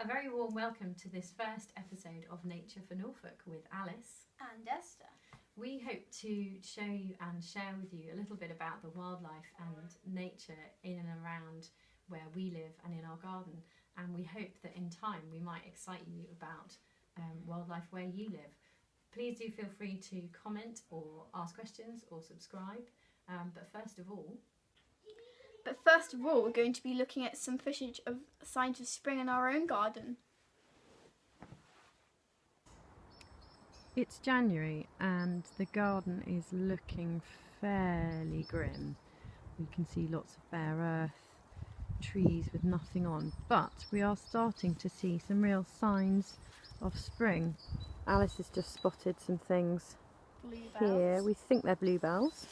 A very warm welcome to this first episode of Nature for Norfolk with Alice and Esther. We hope to show you and share with you a little bit about the wildlife and nature in and around where we live and in our garden, and we hope that in time we might excite you about wildlife where you live. Please do feel free to comment or ask questions or subscribe, but first of all, we're going to be looking at some footage of signs of spring in our own garden. it's January and the garden is looking fairly grim. We can see lots of bare earth, trees with nothing on, but we are starting to see some real signs of spring. Alice has just spotted some things here. We think they're bluebells.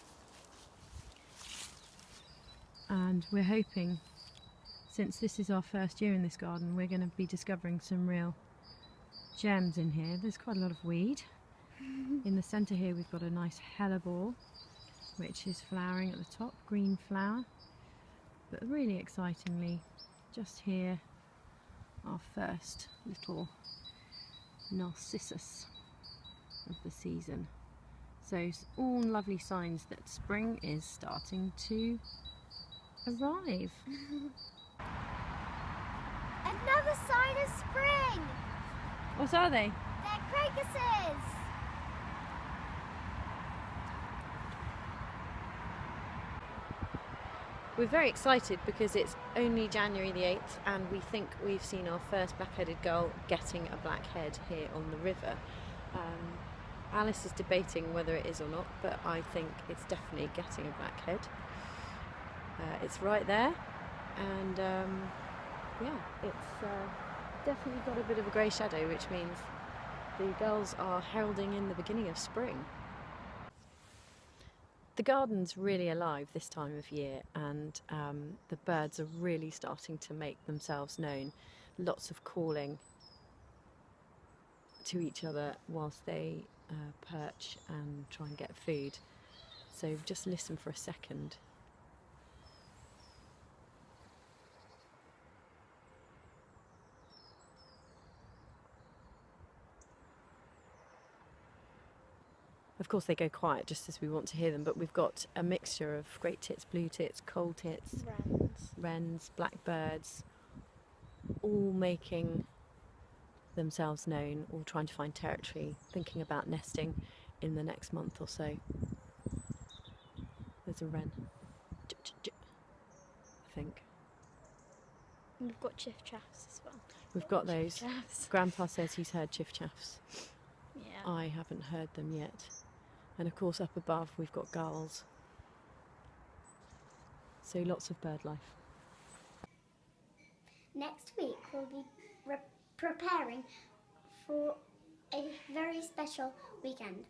And we're hoping, since this is our first year in this garden, we're going to be discovering some real gems in here. There's quite a lot of weed. In the centre here we've got a nice hellebore, which is flowering at the top, green flower. But really excitingly, just here, our first little narcissus of the season. So all lovely signs that spring is starting to arrive. Another sign of spring! What are they? They're crocuses! We're very excited because it's only January the 8th and we think we've seen our first black-headed gull getting a blackhead here on the river. Alice is debating whether it is or not, but I think it's definitely getting a blackhead. It's right there, and yeah, it's definitely got a bit of a grey shadow, which means the gulls are heralding in the beginning of spring. The garden's really alive this time of year, and the birds are really starting to make themselves known. Lots of calling to each other whilst they perch and try and get food. So just listen for a second. Of course they go quiet just as we want to hear them, but we've got a mixture of great tits, blue tits, coal tits, wrens, blackbirds, all making themselves known, all trying to find territory, thinking about nesting in the next month or so. There's a wren, I think. We've got chiff-chaffs as well. We've got those. Grandpa says he's heard chiff-chaffs. Yeah. I haven't heard them yet. And of course up above we've got gulls. So lots of bird life. Next week we'll be preparing for a very special weekend.